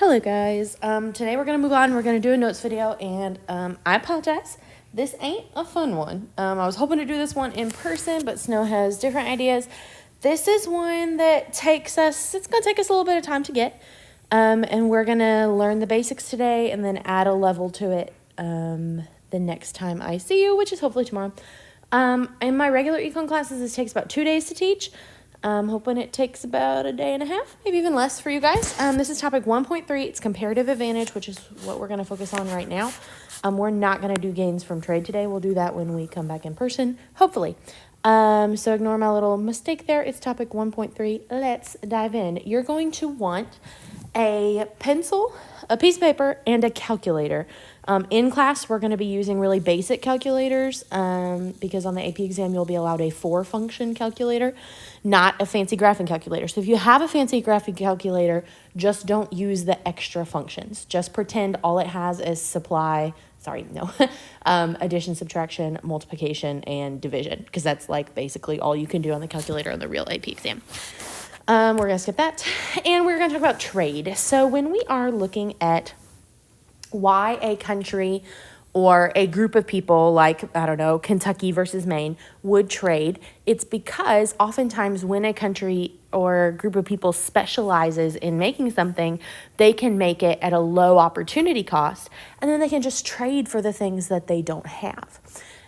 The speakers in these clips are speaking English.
Hello guys, today we're going to move on. We're going to do a notes video, and I apologize. This ain't a fun one. I was hoping to do this one in person, but Snow has different ideas. This is one that it's going to take us a little bit of time to get, and we're going to learn the basics today and then add a level to it the next time I see you, which is hopefully tomorrow. In my regular econ classes, this takes about 2 days to teach. I'm hoping it takes about a day and a half, maybe even less for you guys. This is topic 1.3. It's comparative advantage, which is what we're going to focus on right now. We're not going to do gains from trade today. We'll do that when we come back in person, hopefully. So ignore my little mistake there. It's topic 1.3. Let's dive in. You're going to want a pencil, a piece of paper, and a calculator. In class, we're going to be using really basic calculators because on the AP exam, you'll be allowed a 4-function calculator, not a fancy graphing calculator. So if you have a fancy graphing calculator, just don't use the extra functions. Just pretend all it has is addition, subtraction, multiplication, and division, because that's like basically all you can do on the calculator on the real AP exam. We're going to skip that, and we're going to talk about trade. So when we are looking at why a country or a group of people, like, I don't know, Kentucky versus Maine, would trade, it's because oftentimes when a country or group of people specializes in making something, they can make it at a low opportunity cost, and then they can just trade for the things that they don't have.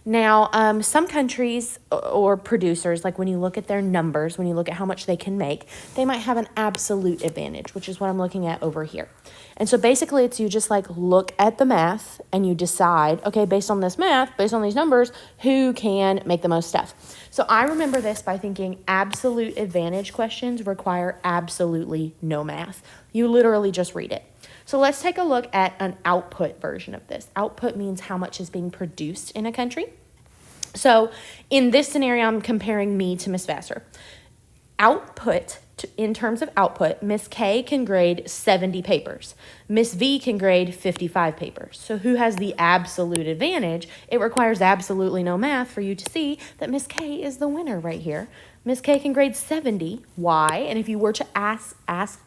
Now, some countries or producers, like when you look at their numbers, when you look at how much they can make, they might have an absolute advantage, which is what I'm looking at over here. And so basically it's you just like look at the math and you decide, okay, based on this math, based on these numbers, who can make the most stuff. So I remember this by thinking absolute advantage questions require absolutely no math. You literally just read it. So let's take a look at an output version of this. Output means how much is being produced in a country. So in this scenario, I'm comparing me to Miss Vassar. In terms of output, Miss K can grade 70 papers. Miss V can grade 55 papers. So who has the absolute advantage? It requires absolutely no math for you to see that Miss K is the winner right here. Miss K can grade 70. Why? And if you were to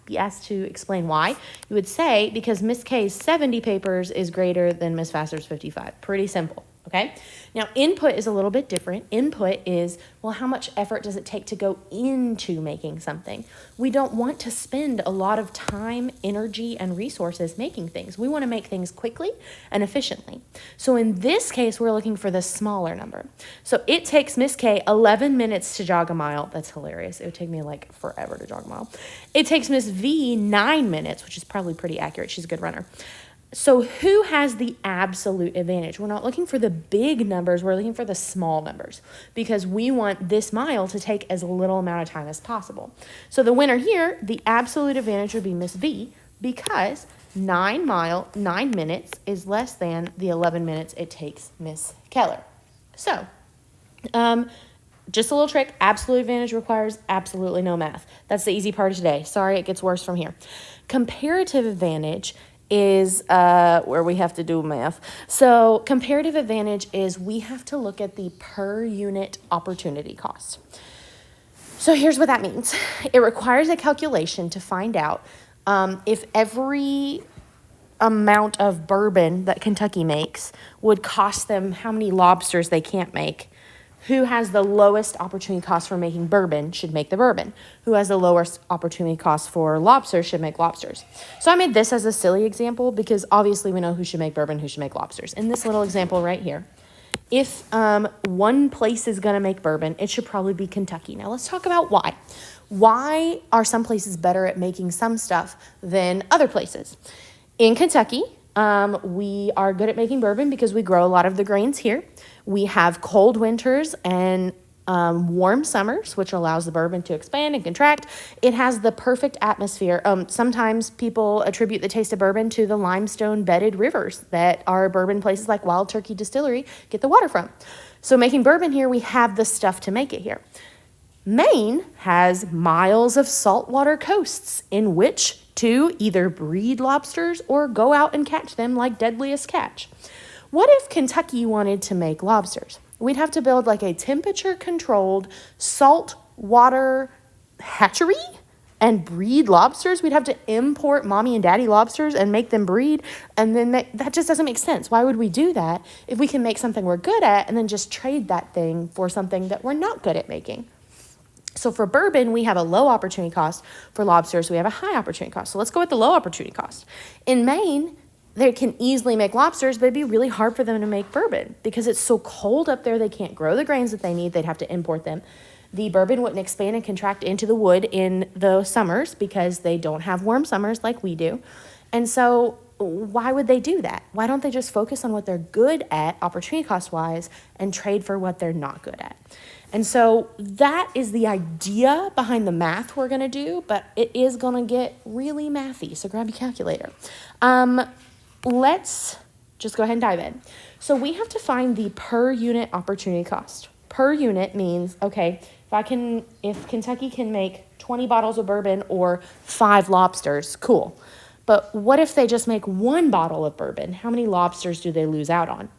be asked to explain why, you would say because Miss K's 70 papers is greater than Miss Vassar's 55. Pretty simple. Okay. Now, input is a little bit different. Input is, well, how much effort does it take to go into making something? We don't want to spend a lot of time, energy, and resources making things. We want to make things quickly and efficiently. So in this case, we're looking for the smaller number. So it takes Miss K 11 minutes to jog a mile. That's hilarious. It would take me like forever to jog a mile. It takes Miss V 9 minutes, which is probably pretty accurate. She's a good runner. So who has the absolute advantage? We're not looking for the big numbers. We're looking for the small numbers because we want this mile to take as little amount of time as possible. So the winner here, the absolute advantage would be Miss V because 9 minutes is less than the 11 minutes it takes Miss Keller. So just a little trick. Absolute advantage requires absolutely no math. That's the easy part of today. Sorry, it gets worse from here. Comparative advantage is where we have to do math. So comparative advantage is we have to look at the per unit opportunity cost. So here's what that means. It requires a calculation to find out if every amount of bourbon that Kentucky makes would cost them how many lobsters they can't make. Who has the lowest opportunity cost for making bourbon should make the bourbon. Who has the lowest opportunity cost for lobsters should make lobsters. So I made this as a silly example because obviously we know who should make bourbon, who should make lobsters. In this little example right here, if one place is going to make bourbon, it should probably be Kentucky. Now let's talk about why. Why are some places better at making some stuff than other places? In Kentucky, we are good at making bourbon because we grow a lot of the grains here. We have cold winters and warm summers, which allows the bourbon to expand and contract. It has the perfect atmosphere. Sometimes people attribute the taste of bourbon to the limestone-bedded rivers that our bourbon places like Wild Turkey Distillery get the water from. So making bourbon here, we have the stuff to make it here. Maine has miles of saltwater coasts in which to either breed lobsters or go out and catch them like Deadliest Catch. What if Kentucky wanted to make lobsters? We'd have to build like a temperature-controlled saltwater hatchery and breed lobsters. We'd have to import mommy and daddy lobsters and make them breed. And then that just doesn't make sense. Why would we do that if we can make something we're good at and then just trade that thing for something that we're not good at making? So for bourbon, we have a low opportunity cost. For lobsters, we have a high opportunity cost. So let's go with the low opportunity cost. In Maine, they can easily make lobsters, but it'd be really hard for them to make bourbon because it's so cold up there. They can't grow the grains that they need. They'd have to import them. The bourbon wouldn't expand and contract into the wood in the summers because they don't have warm summers like we do. And so why would they do that? Why don't they just focus on what they're good at, opportunity cost-wise, and trade for what they're not good at? And so that is the idea behind the math we're going to do, but it is going to get really mathy, so grab your calculator. Let's just go ahead and dive in. So we have to find the per unit opportunity cost. Per unit means, okay, if Kentucky can make 20 bottles of bourbon or 5 lobsters, cool. But what if they just make 1 bottle of bourbon? How many lobsters do they lose out on?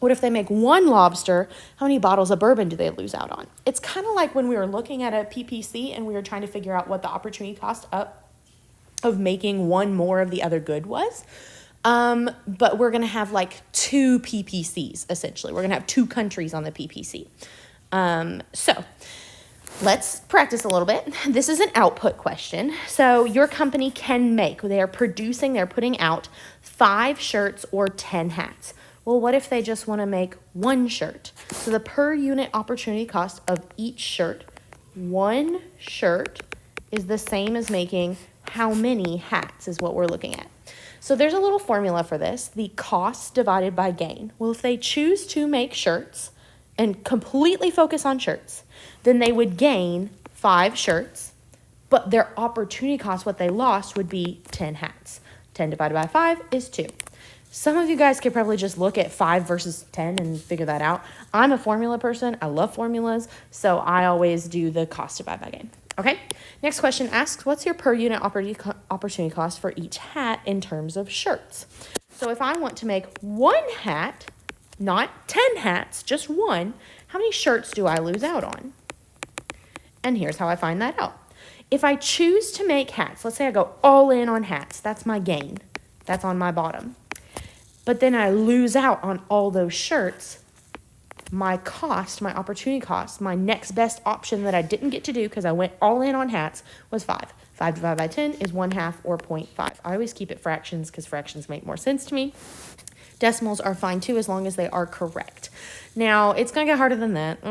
What if they make 1 lobster? How many bottles of bourbon do they lose out on? It's kind of like when we were looking at a PPC and we were trying to figure out what the opportunity cost of making 1 more of the other good was. But we're going to have like 2 PPCs, essentially. We're going to have 2 countries on the PPC. So let's practice a little bit. This is an output question. So your company can make, they're putting out 5 shirts or 10 hats. Well, what if they just want to make 1 shirt? So the per unit opportunity cost of each shirt, 1 shirt is the same as making how many hats is what we're looking at. So there's a little formula for this, the cost divided by gain. Well, if they choose to make shirts and completely focus on shirts, then they would gain 5 shirts, but their opportunity cost, what they lost, would be 10 hats. 10 divided by 5 is 2. Some of you guys could probably just look at 5 versus 10 and figure that out. I'm a formula person. I love formulas, so I always do the cost divided by gain. Okay, next question asks, what's your per unit opportunity cost for each hat in terms of shirts? So if I want to make 1 hat, not 10 hats, just 1, how many shirts do I lose out on? And here's how I find that out. If I choose to make hats, let's say I go all in on hats, that's my gain. That's on my bottom. But then I lose out on all those shirts. My cost, my opportunity cost, my next best option that I didn't get to do because I went all in on hats was 5. 5 divided by 10 is 1/2 or 0.5. I always keep it fractions because fractions make more sense to me. Decimals are fine too as long as they are correct. Now, it's going to get harder than that.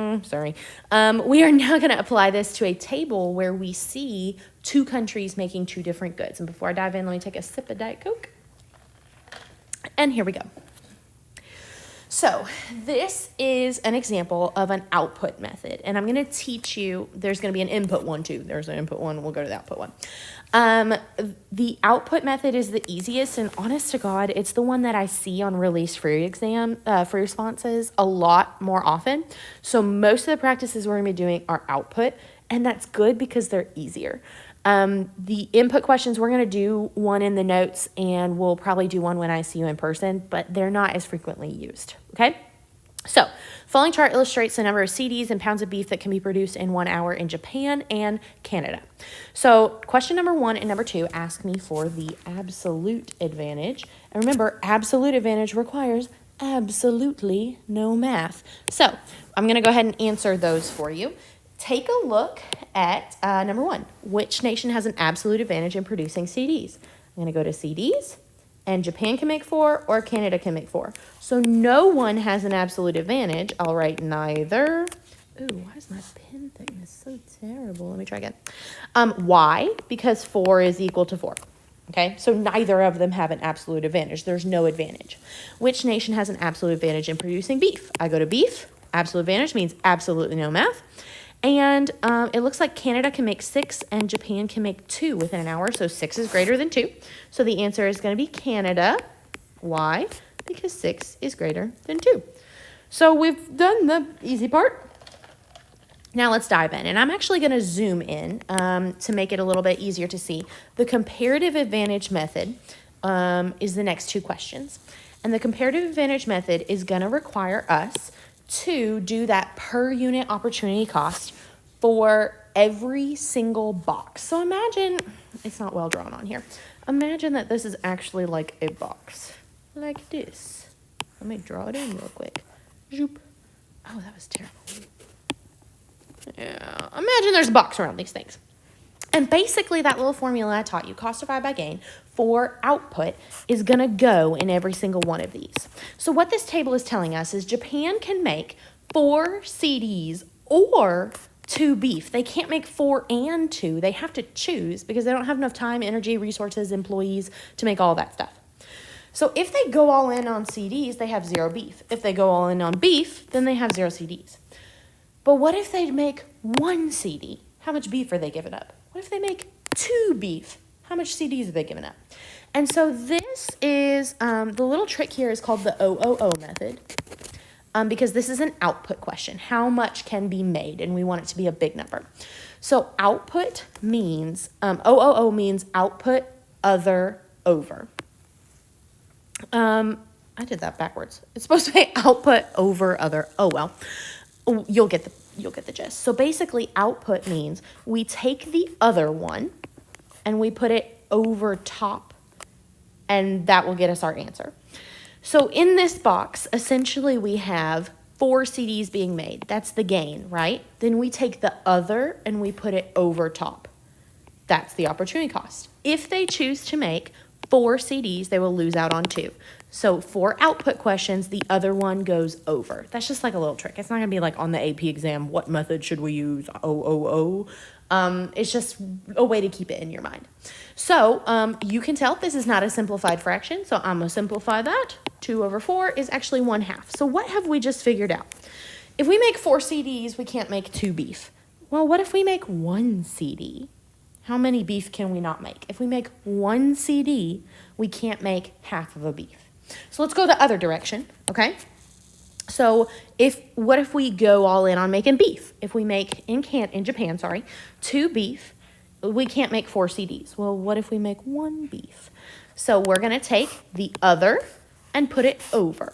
We are now going to apply this to a table where we see 2 countries making 2 different goods. And before I dive in, let me take a sip of Diet Coke. And here we go. So this is an example of an output method. And I'm going to teach you, there's going to be an input one too. There's an input one. We'll go to the output one. The output method is the easiest. And honest to God, it's the one that I see on release free responses a lot more often. So most of the practices we're going to be doing are output. And that's good because they're easier. The input questions, we're going to do one in the notes and we'll probably do one when I see you in person, but they're not as frequently used. Okay. So following chart illustrates the number of CDs and pounds of beef that can be produced in 1 hour in Japan and Canada. So question number 1 and number 2 ask me for the absolute advantage. And remember, absolute advantage requires absolutely no math. So I'm going to go ahead and answer those for you. Take a look at number 1. Which nation has an absolute advantage in producing CDs? I'm going to go to CDs, and Japan can make 4 or Canada can make 4. So no one has an absolute advantage. I'll write neither. Ooh, why is my pen thing is so terrible? Let me try again. Why? Because 4 is equal to 4. Okay, so neither of them have an absolute advantage. There's no advantage. Which nation has an absolute advantage in producing beef? I go to beef. Absolute advantage means absolutely no math. And it looks like Canada can make 6 and Japan can make 2 within an hour. So 6 is greater than 2. So the answer is going to be Canada. Why? Because 6 is greater than 2. So we've done the easy part. Now let's dive in. And I'm actually going to zoom in to make it a little bit easier to see. The comparative advantage method is the next 2 questions. And the comparative advantage method is going to require us to do that per unit opportunity cost for every single box. So imagine, it's not well drawn on here. Imagine that this is actually like a box, like this. Let me draw it in real quick. Zoop. Oh, that was terrible. Yeah, imagine there's a box around these things. And basically that little formula I taught you, cost divided by gain, for output is going to go in every single one of these. So what this table is telling us is Japan can make 4 CDs or 2 beef. They can't make 4 and 2. They have to choose because they don't have enough time, energy, resources, employees to make all that stuff. So if they go all in on CDs, they have 0 beef. If they go all in on beef, then they have 0 CDs. But what if they make 1 CD? How much beef are they giving up? What if they make 2 beef? How much CDs are they giving up? And so this is, the little trick here is called the OOO method, because this is an output question. How much can be made? And we want it to be a big number. So output means, OOO means output, other, over. I did that backwards. It's supposed to be output, over, other. Oh, well, you'll get the gist. So basically output means we take the other one and we put it over top, and that will get us our answer. So in this box, essentially we have 4 CDs being made. That's the gain, right? Then we take the other and we put it over top. That's the opportunity cost. If they choose to make 4 CDs, they will lose out on 2. So for output questions, the other one goes over. That's just like a little trick. It's not going to be like on the AP exam, what method should we use? OOO. It's just a way to keep it in your mind. So you can tell this is not a simplified fraction. So I'm going to simplify that. 2 over 4 is actually 1/2. So what have we just figured out? If we make 4 CDs, we can't make 2 beef. Well, what if we make 1 CD? How many beef can we not make? If we make 1 CD, we can't make half of a beef. So let's go the other direction, okay? So what if we go all in on making beef? If we make in Japan, 2 beef, we can't make 4 CDs. Well, what if we make 1 beef? So we're going to take the other and put it over.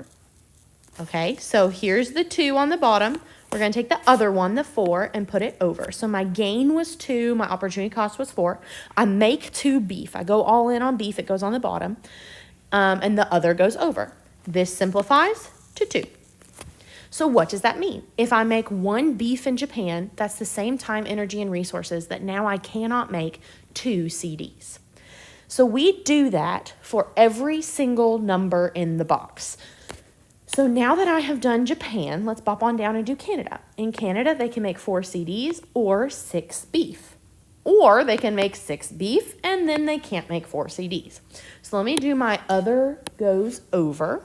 Okay, so here's the 2 on the bottom. We're going to take the other one, the 4, and put it over. So my gain was 2. My opportunity cost was 4. I make 2 beef. I go all in on beef. It goes on the bottom. And the other goes over. This simplifies to 2. So what does that mean? If I make 1 beef in Japan, that's the same time, energy, and resources that now I cannot make 2 CDs. So we do that for every single number in the box. So now that I have done Japan, let's bop on down and do Canada. In Canada, they can make 4 CDs or 6 beef. Or they can make 6 beef and then they can't make 4 CDs. So let me do my other goes over.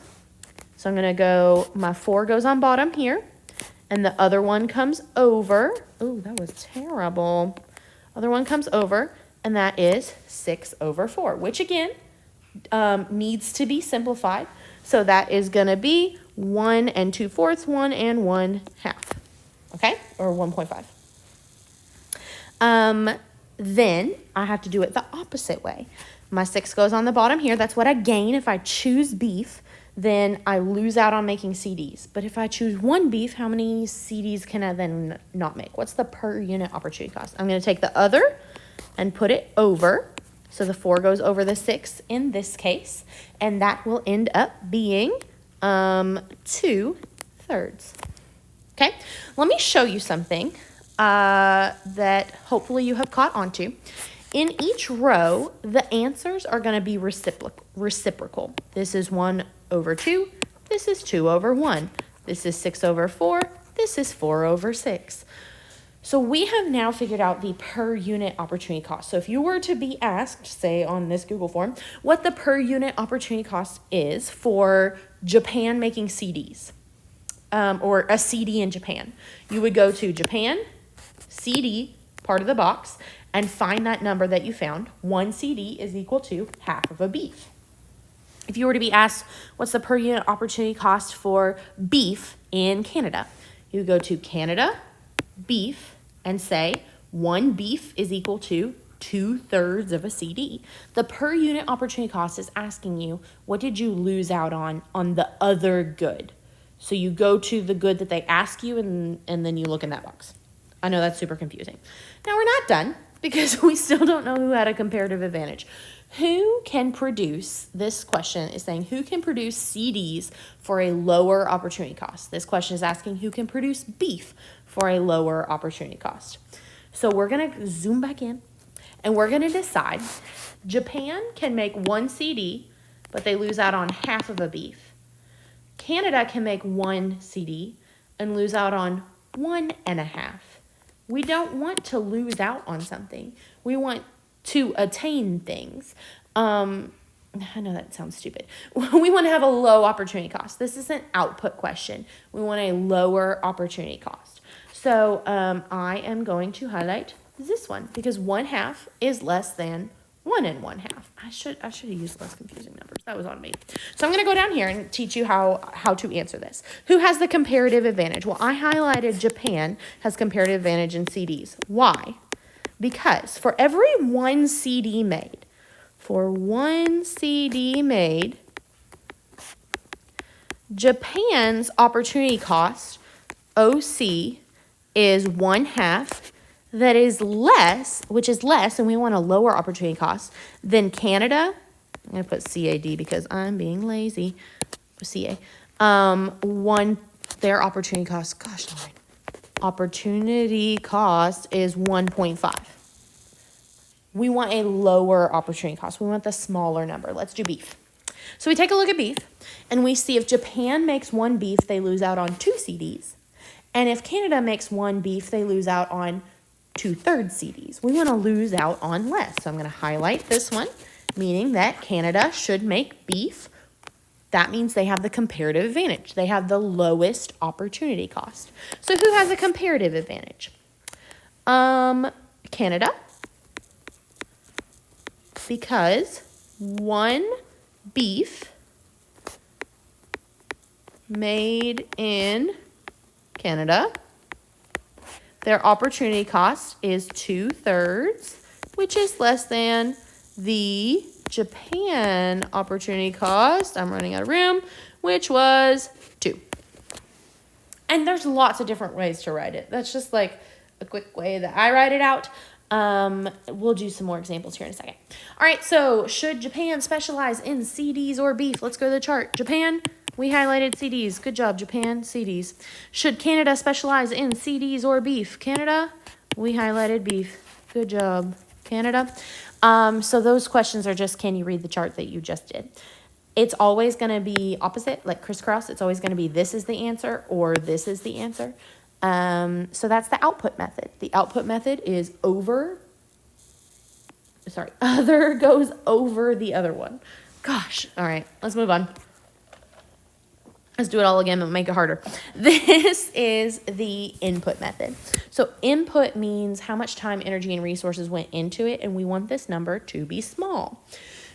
So I'm going to go, my 4 goes on bottom here. And the other one comes over. Oh, that was terrible. Other one comes over. And that is 6 over 4, which again needs to be simplified. So that is going to be 1 2/4, 1 1/2. Okay? Or 1.5. Then I have to do it the opposite way. My 6 goes on the bottom here. That's what I gain. If I choose beef, then I lose out on making CDs. But if I choose 1 beef, how many CDs can I then not make? What's the per unit opportunity cost? I'm going to take the other and put it over. So the 4 goes over the 6 in this case. And that will end up being 2/3. Okay, let me show you something that hopefully you have caught on to. In each row, the answers are going to be reciprocal. This is 1 over 2. This is 2 over 1. This is 6 over 4. This is 4 over 6. So we have now figured out the per unit opportunity cost. So if you were to be asked, say on this Google form, what the per unit opportunity cost is for Japan making CDs, or a CD in Japan, you would go to Japan, CD, part of the box, and find that number that you found. 1 CD is equal to half of a beef. If you were to be asked, what's the per unit opportunity cost for beef in Canada? You would go to Canada, beef, and say 1 beef is equal to 2/3 of a CD. The per unit opportunity cost is asking you, what did you lose out on the other good? So you go to the good that they ask you and then you look in that box. I know that's super confusing. Now we're not done because we still don't know who had a comparative advantage. Who can produce, this question is saying, who can produce CDs for a lower opportunity cost? This question is asking who can produce beef for a lower opportunity cost. So we're going to zoom back in and we're going to decide Japan can make 1 CD, but they lose out on half of a beef. Canada can make 1 CD and lose out on 1.5. We don't want to lose out on something. We want to attain things. I know that sounds stupid. We want to have a low opportunity cost. This is an output question. We want a lower opportunity cost. So I am going to highlight this one because 1/2 is less than 1 1/2. I should have used less confusing numbers. That was on me. So I'm going to go down here and teach you how to answer this. Who has the comparative advantage? Well, I highlighted Japan has comparative advantage in CDs. Why? Because for every 1 CD made, Japan's opportunity cost, OC, is 1/2. That is less, which is less, and we want a lower opportunity cost than Canada. I'm going to put CAD because I'm being lazy. CA. Their opportunity cost, gosh darn. Opportunity cost is 1.5. We want a lower opportunity cost. We want the smaller number. Let's do beef. So we take a look at beef, and we see if Japan makes 1 beef, they lose out on 2 CDs. And if Canada makes 1 beef, they lose out on 2/3 CDs. We want to lose out on less. So I'm going to highlight this one, meaning that Canada should make beef. That means they have the comparative advantage. They have the lowest opportunity cost. So who has a comparative advantage? Canada. Because 1 beef made in Canada, their opportunity cost is 2/3, which is less than the Japan opportunity cost, I'm running out of room, which was 2. And there's lots of different ways to write it. That's just like a quick way that I write it out. We'll do some more examples here in a second. All right, so should Japan specialize in CDs or beef? Let's go to the chart. Japan, we highlighted CDs. Good job, Japan, CDs. Should Canada specialize in CDs or beef? Canada, we highlighted beef. Good job, Canada. So those questions are just, can you read the chart that you just did? It's always going to be opposite, like crisscross. It's always going to be this is the answer or this is the answer. So that's the output method. The output method is other goes over the other one. Gosh, all right, let's move on. Let's do it all again, but make it harder. This is the input method. So input means how much time, energy, and resources went into it, and we want this number to be small.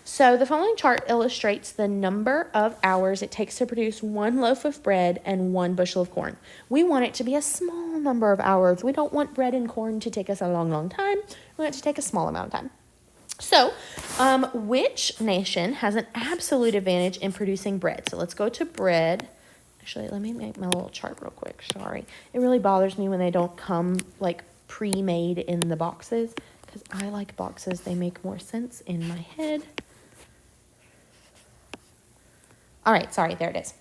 So the following chart illustrates the number of hours it takes to produce 1 loaf of bread and 1 bushel of corn. We want it to be a small number of hours. We don't want bread and corn to take us a long, long time. We want it to take a small amount of time. So, which nation has an absolute advantage in producing bread? So let's go to bread. Actually, let me make my little chart real quick. Sorry. It really bothers me when they don't come like pre-made in the boxes because I like boxes. They make more sense in my head. All right, sorry, there it is.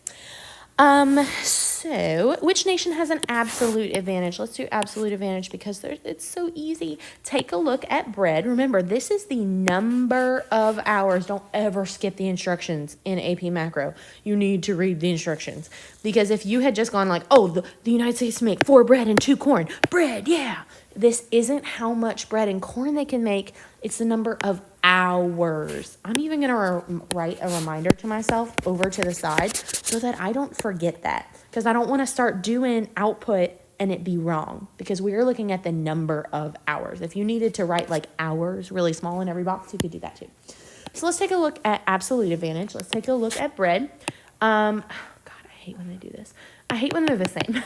So which nation has an absolute advantage? Let's do absolute advantage because it's so easy. Take a look at bread. Remember, this is the number of hours. Don't ever skip the instructions in AP Macro. You need to read the instructions because if you had just gone like, oh, the United States make 4 bread and 2 corn. Bread, yeah. This isn't how much bread and corn they can make. It's the number of hours. I'm even going to write a reminder to myself over to the side so that I don't forget that because I don't want to start doing output and it be wrong because we are looking at the number of hours. If you needed to write like hours really small in every box, you could do that too. So let's take a look at absolute advantage. Let's take a look at bread. God, I hate when they do this. I hate when they're the same.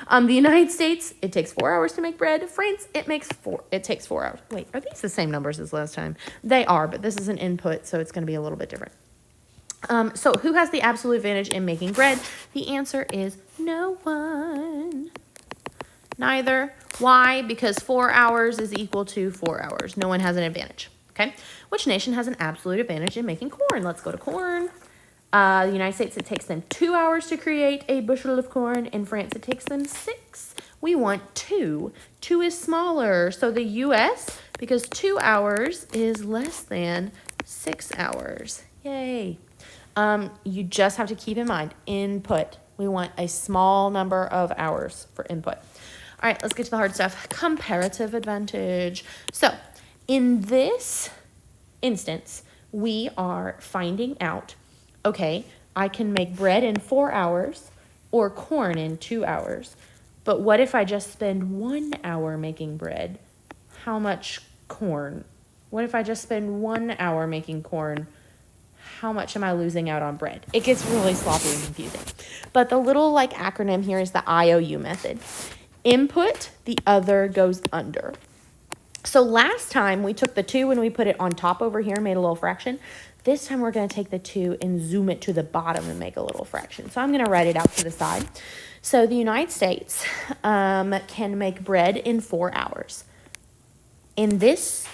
The United States, it takes 4 hours to make bread. France, it takes 4 hours. Wait, are these the same numbers as last time? They are, but this is an input, so it's going to be a little bit different. So who has the absolute advantage in making bread? The answer is no one. Neither. Why? Because 4 hours is equal to 4 hours. No one has an advantage. Okay. Which nation has an absolute advantage in making corn? Let's go to corn. The United States, it takes them 2 hours to create a bushel of corn. In France, it takes them 6. We want 2. 2 is smaller. So the U.S., because 2 hours is less than 6 hours. Yay. You just have to keep in mind, input. We want a small number of hours for input. All right, let's get to the hard stuff. Comparative advantage. So in this instance, we are finding out, okay, I can make bread in 4 hours or corn in 2 hours. But what if I just spend 1 hour making bread? How much corn? What if I just spend 1 hour making corn? How much am I losing out on bread? It gets really sloppy and confusing. But the little like acronym here is the IOU method. Input, the other goes under. So last time we took the 2 and we put it on top over here and made a little fraction. This time we're going to take the 2 and zoom it to the bottom and make a little fraction. So I'm going to write it out to the side. So the United States can make bread in 4 hours. In this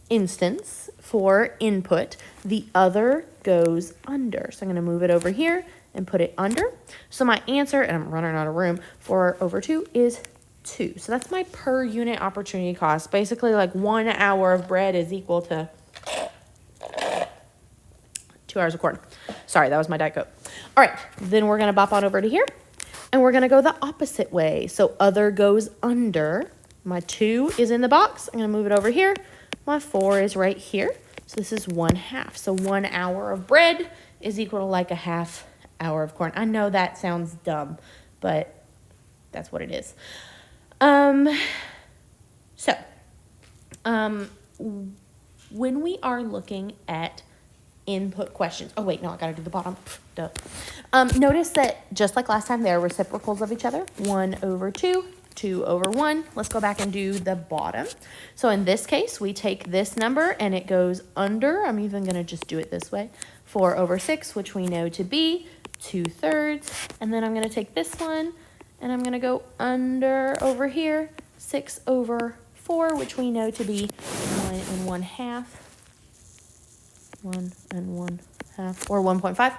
instance, for input, the other goes under. So I'm going to move it over here and put it under. So my answer, and I'm running out of room, 4 over 2 is 2. So that's my per unit opportunity cost. Basically, like 1 hour of bread is equal to 2 hours of corn. Sorry, that was my Diet Coke. All right, then we're going to bop on over to here, and we're going to go the opposite way. So other goes under. My 2 is in the box. I'm going to move it over here. My 4 is right here. So this is 1/2. So 1 hour of bread is equal to like a half hour of corn. I know that sounds dumb, but that's what it is. When we are looking at input questions, oh wait, no, I gotta do the bottom. Duh. Notice that just like last time, they're reciprocals of each other. 1 over 2, 2 over 1. Let's go back and do the bottom. So in this case, we take this number and it goes under. I'm even gonna just do it this way. 4 over 6, which we know to be 2/3. And then I'm gonna take this one and I'm gonna go under over here, 6 over 4, which we know to be 1 1/2. 1 1/2, or 1.5.